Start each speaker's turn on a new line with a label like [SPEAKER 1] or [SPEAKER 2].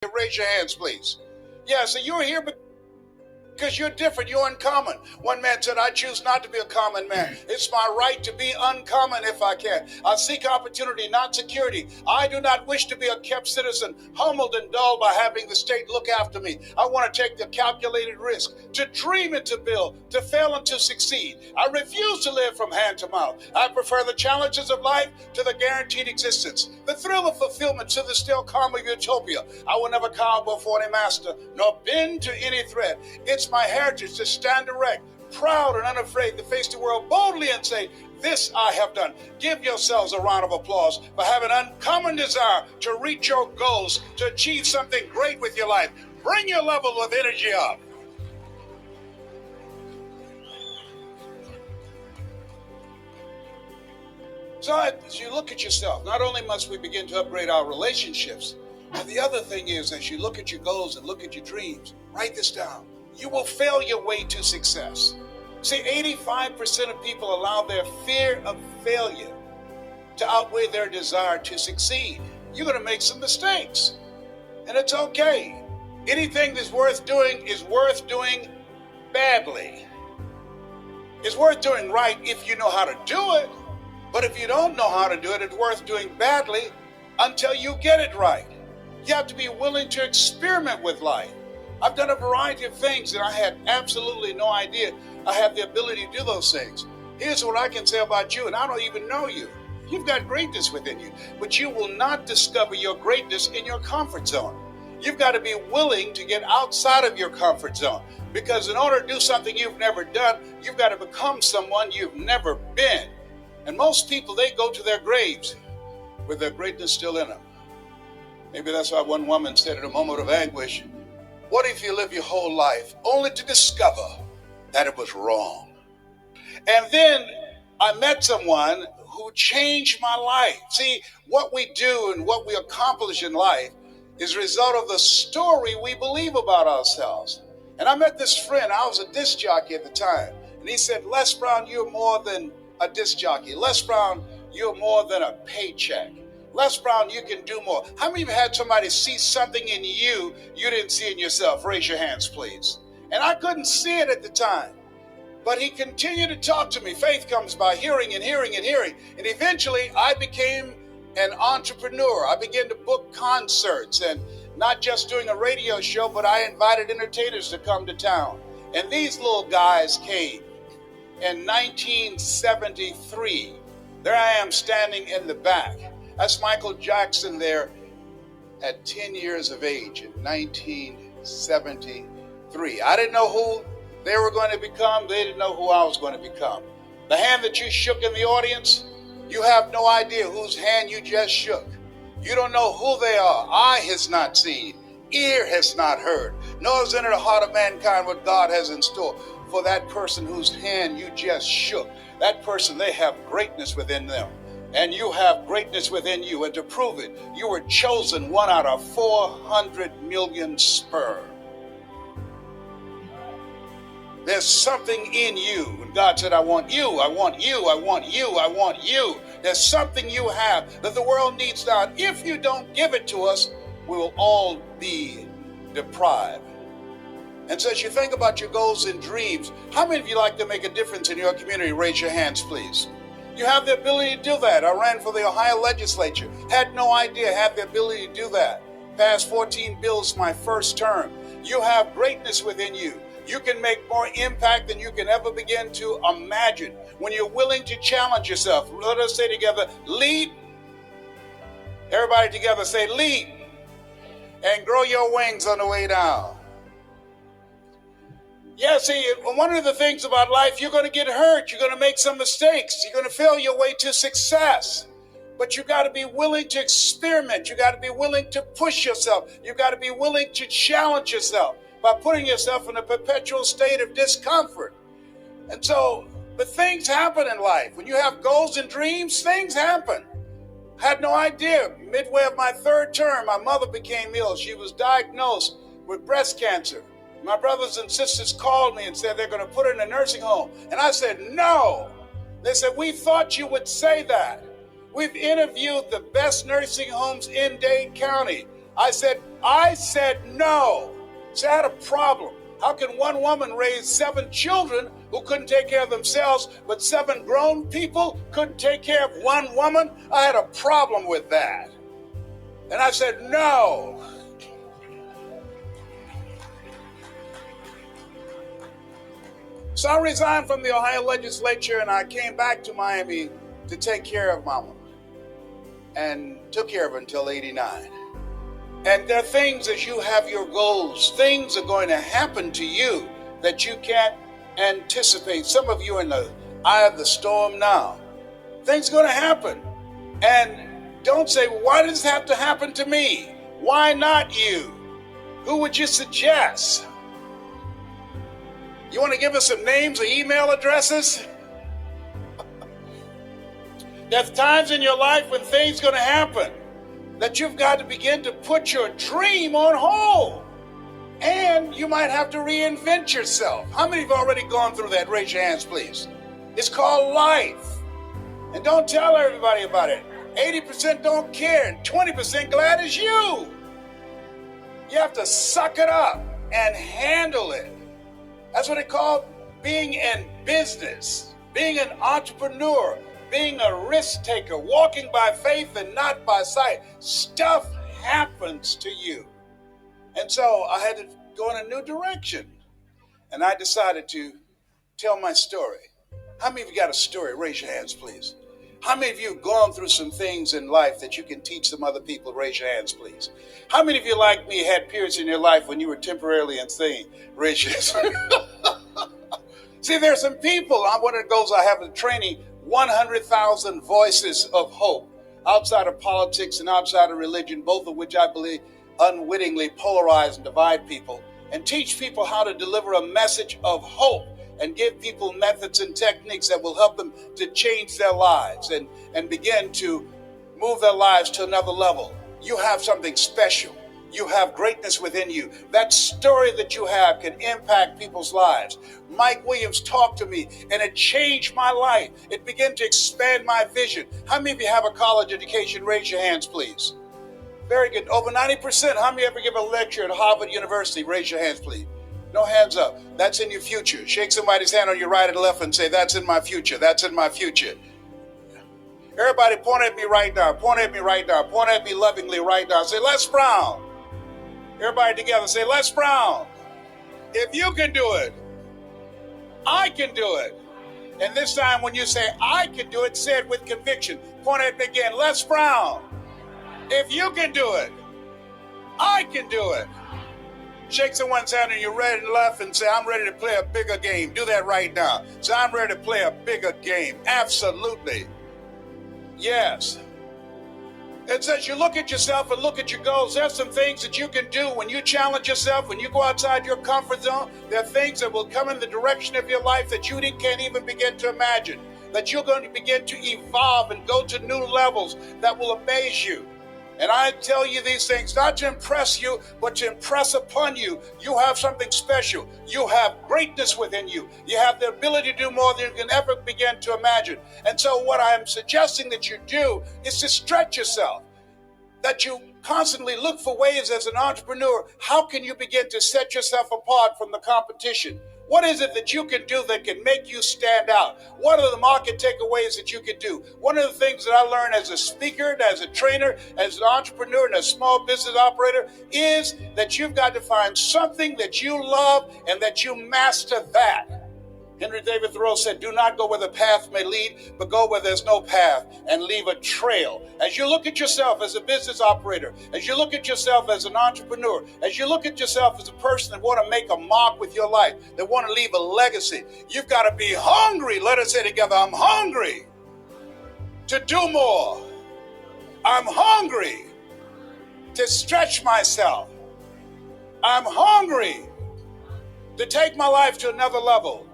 [SPEAKER 1] Raise your hands, please. Yeah, so you're here because you're different. You're uncommon. One man said, I choose not to be a common man. It's my right to be uncommon if I can. I seek opportunity, not security. I do not wish to be a kept citizen, humbled and dulled by having the state look after me. I want to take the calculated risk, to dream and to build, to fail and to succeed. I refuse to live from hand to mouth. I prefer the challenges of life to the guaranteed existence, the thrill of fulfillment to the still calm of utopia. I will never cower before any master, nor bend to any threat. It's my heritage to stand erect, proud and unafraid, to face the world boldly and say, this I have done. Give yourselves a round of applause for having an uncommon desire to reach your goals, to achieve something great with your life. Bring your level of energy up. So as you look at yourself, not only must we begin to upgrade our relationships, but the other thing is, as you look at your goals and look at your dreams, write this down. You will fail your way to success. See, 85% of people allow their fear of failure to outweigh their desire to succeed. You're going to make some mistakes, and it's okay. Anything that's worth doing is worth doing badly. It's worth doing right if you know how to do it, but if you don't know how to do it, it's worth doing badly until you get it right. You have to be willing to experiment with life. I've done a variety of things and I had absolutely no idea I have the ability to do those things. Here's what I can say about you, and I don't even know you. You've got greatness within you, but you will not discover your greatness in your comfort zone. You've got to be willing to get outside of your comfort zone, because in order to do something you've never done, you've got to become someone you've never been. And most people, they go to their graves with their greatness still in them. Maybe that's why one woman said in a moment of anguish, what if you live your whole life only to discover that it was wrong? And then I met someone who changed my life. See, what we do and what we accomplish in life is a result of the story we believe about ourselves. And I met this friend, I was a disc jockey at the time, and he said, Les Brown, you're more than a disc jockey. Les Brown, you're more than a paycheck. Les Brown, you can do more. How many of you had somebody see something in you didn't see in yourself? Raise your hands, please. And I couldn't see it at the time. But he continued to talk to me. Faith comes by hearing and hearing and hearing. And eventually I became an entrepreneur. I began to book concerts, and not just doing a radio show, but I invited entertainers to come to town. And these little guys came in 1973. There I am standing in the back. That's Michael Jackson there at 10 years of age in 1973. I didn't know who they were going to become. They didn't know who I was going to become. The hand that you shook in the audience, you have no idea whose hand you just shook. You don't know who they are. Eye has not seen, ear has not heard, nor has entered the heart of mankind what God has in store for that person whose hand you just shook. That person, they have greatness within them. And you have greatness within you. And to prove it, you were chosen 1 out of 400 million sperm. There's something in you. And God said, I want you, I want you, I want you, I want you. There's something you have that the world needs now. If you don't give it to us, we will all be deprived. And so as you think about your goals and dreams, how many of you like to make a difference in your community? Raise your hands, please. You have the ability to do that. I ran for the Ohio legislature. Had no idea I had the ability to do that. Passed 14 bills my first term. You have greatness within you. You can make more impact than you can ever begin to imagine when you're willing to challenge yourself. Let us say together, lead. Everybody together say, lead. And grow your wings on the way down. Yeah, see, one of the things about life, you're going to get hurt. You're going to make some mistakes. You're going to fail your way to success. But you got to be willing to experiment. You got to be willing to push yourself. You got to be willing to challenge yourself by putting yourself in a perpetual state of discomfort. And so, but things happen in life. When you have goals and dreams, things happen. I had no idea. Midway of my third term, my mother became ill. She was diagnosed with breast cancer. My brothers and sisters called me and said they're going to put her in a nursing home. And I said, no. They said, we thought you would say that. We've interviewed the best nursing homes in Dade County. I said no. See, I had a problem. How can one woman raise 7 children who couldn't take care of themselves, but 7 grown people couldn't take care of one woman? I had a problem with that. And I said no. So I resigned from the Ohio legislature and I came back to Miami to take care of Mama. And took care of her until 89. And there are things, as you have your goals, things are going to happen to you that you can't anticipate. Some of you are in the eye of the storm now. Things are going to happen. And don't say, why does this have to happen to me? Why not you? Who would you suggest? You want to give us some names or email addresses? There's times in your life when things are going to happen that you've got to begin to put your dream on hold. And you might have to reinvent yourself. How many have already gone through that? Raise your hands, please. It's called life. And don't tell everybody about it. 80% don't care and 20% glad it's you. You have to suck it up and handle it. That's what they call being in business, being an entrepreneur, being a risk taker, walking by faith and not by sight. Stuff happens to you. And so I had to go in a new direction. And I decided to tell my story. How many of you got a story? Raise your hands, please. How many of you have gone through some things in life that you can teach some other people? Raise your hands, please. How many of you, like me, had periods in your life when you were temporarily insane? Raise your hands. See, there are some people, one of the goals I have in training, 100,000 voices of hope outside of politics and outside of religion, both of which I believe unwittingly polarize and divide people, and teach people how to deliver a message of hope and give people methods and techniques that will help them to change their lives and begin to move their lives to another level. You have something special. You have greatness within you. That story that you have can impact people's lives. Mike Williams talked to me and it changed my life. It began to expand my vision. How many of you have a college education? Raise your hands, please. Very good. Over 90%. How many ever give a lecture at Harvard University? Raise your hands, please. No hands up. That's in your future. Shake somebody's hand on your right and left and say, that's in my future. That's in my future. Everybody point at me right now. Point at me right now. Point at me lovingly right now. Say, Les Brown. Everybody together say, Les Brown. If you can do it, I can do it. And this time when you say, I can do it, say it with conviction. Point at me again. Les Brown. If you can do it, I can do it. Shake someone's hand on your right and left and say, I'm ready to play a bigger game. Do that right now. Say, I'm ready to play a bigger game. Absolutely. Yes. It says you look at yourself and look at your goals. There's some things that you can do when you challenge yourself, when you go outside your comfort zone. There are things that will come in the direction of your life that you can't even begin to imagine. That you're going to begin to evolve and go to new levels that will amaze you. And I tell you these things not to impress you, but to impress upon you. You have something special. You have greatness within you. You have the ability to do more than you can ever begin to imagine. And so what I'm suggesting that you do is to stretch yourself, that you constantly look for ways as an entrepreneur. How can you begin to set yourself apart from the competition? What is it that you can do that can make you stand out? What are the market takeaways that you can do? One of the things that I learned as a speaker, as a trainer, as an entrepreneur, and a small business operator is that you've got to find something that you love and that you master that. Henry David Thoreau said, do not go where the path may lead, but go where there's no path and leave a trail. As you look at yourself as a business operator, as you look at yourself as an entrepreneur, as you look at yourself as a person that want to make a mark with your life, that want to leave a legacy, you've got to be hungry. Let us say together, I'm hungry to do more. I'm hungry to stretch myself. I'm hungry to take my life to another level.